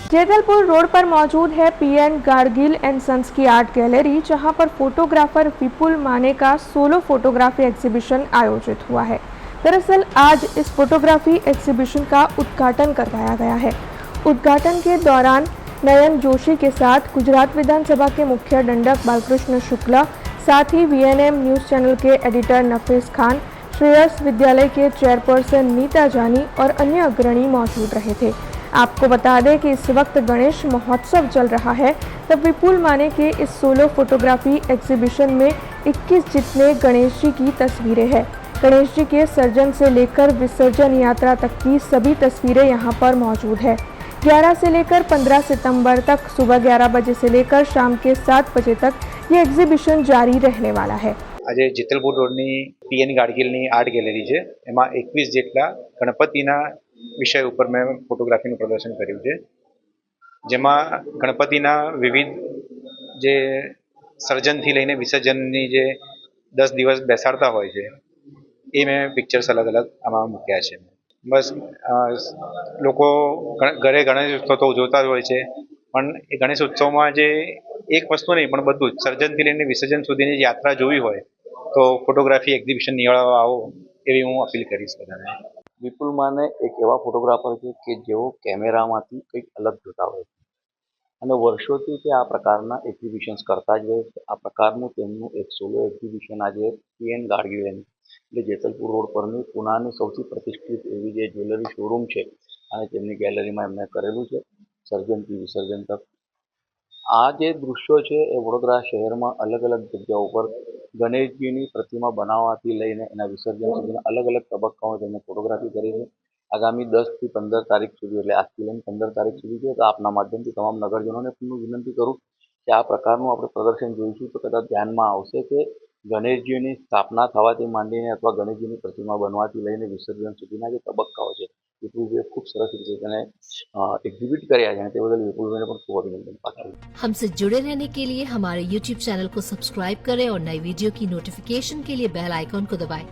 जैतलपुर road पर मौजूद है पीएन गाडगिल एंड सन्स की आर्ट गैलरी, जहां पर फोटोग्राफर विपुल माने का सोलो फोटोग्राफी एग्जीबिशन आयोजित हुआ है। दरअसल आज इस फोटोग्राफी एग्जीबिशन का उद्घाटन करवाया गया है। उद्घाटन के दौरान नयन जोशी के साथ गुजरात विधानसभा के मुख्य दंडक बालकृष्ण शुक्ला, साथ ही वीएनएम न्यूज़ चैनल के एडिटर नफीस खान, श्रेयस विद्यालय के चेयरपर्सन नीता जानी और अन्य अग्रणी मौजूद रहे थे। आपको बता दें कि इस वक्त गणेश महोत्सव चल रहा है, तब विपुल माने के इस सोलो फोटोग्राफी एग्जीबिशन में 21 जितने गणेश जी की तस्वीरें हैं। गणेश जी के सर्जन से लेकर विसर्जन यात्रा तक की सभी तस्वीरें यहां पर मौजूद है। 11 से लेकर 15 सितंबर तक सुबह 11 बजे से लेकर शाम के 7 बजे तक ये एग्जीबिशन जारी रहने वाला है। आज જેતલપુર રોડની પીએન ગાડગિલની આર્ટ ગેલેરી છે, એમાં 21 જેટલા ગણપતિના વિષય ઉપર મેં ફોટોગ્રાફીનું પ્રદર્શન કર્યું છે, જેમાં ગણપતિના વિવિધ જે સર્જનથી લઈને વિસર્જનની જે 10 દિવસ બેસાડતા હોય છે એ મેં પિક્ચર્સ અલગ અલગ આમાં મૂક્યા છે। બસ લોકો ઘરે ગણેશ ઉત્સવ તો ઉજવતા જ હોય છે, પણ એ ગણેશ ઉત્સવમાં જે એક વસ્તુ નહીં પણ બધું જ સર્જનથી લઈને વિસર્જન સુધીની યાત્રા જોવી હોય તો ફોટોગ્રાફી એક્ઝિબિશન નિહાળવા આવો એવી હું અપીલ કરીશ બધાને। વિપુલ માને એક એવા ફોટોગ્રાફર છે કે જેઓ કેમેરામાંથી કંઈક અલગ જોતા હોય છે અને વર્ષોથી તે આ પ્રકારના એક્ઝિબિશન્સ કરતા જ હોય છે। આ પ્રકારનું તેમનું એક સોલો એક્ઝિબિશન આજે પીએન ગાડગિલ એટલે જેતલપુર રોડ પરની પુનાની સૌથી પ્રતિષ્ઠિત એવી જે જ્વેલરી શોરૂમ છે અને તેમની ગેલેરીમાં એમણે કરેલું છે, સર્જનથી વિસર્જન તક। આ જે દૃશ્યો છે એ વડોદરા શહેરમાં અલગ અલગ જગ્યાઓ પર ગણેશજીની પ્રતિમા બનાવવાથી લઈને એના વિસર્જન સુધીના અલગ અલગ તબક્કાઓ તેમણે ફોટોગ્રાફી કરી છે। આગામી 10 થી 15 તારીખ સુધી એટલે આજથી લઈને 15 તારીખ સુધી છે, તો આપના માધ્યમથી તમામ નગરજનોને પણ વિનંતી કરું કે આ પ્રકારનું આપણે પ્રદર્શન જોઈશું તો કદાચ ધ્યાનમાં આવશે કે ગણેશજીની સ્થાપના થવાથી માંડીને અથવા ગણેશજીની પ્રતિમા બનવાથી લઈને વિસર્જન સુધીના જે તબક્કાઓ છે વિપુલભાઈએ ખૂબ સરસ રીતે તેને એક્ઝિબિટ કર્યા છે અને તે બદલ વિપુલભાઈને પણ ખૂબ અભિનંદન પાઠવું। हमसे जुड़े रहने के लिए हमारे YouTube चैनल को सब्सक्राइब करें और नई वीडियो की नोटिफिकेशन के लिए बेल आइकॉन को दबाएं।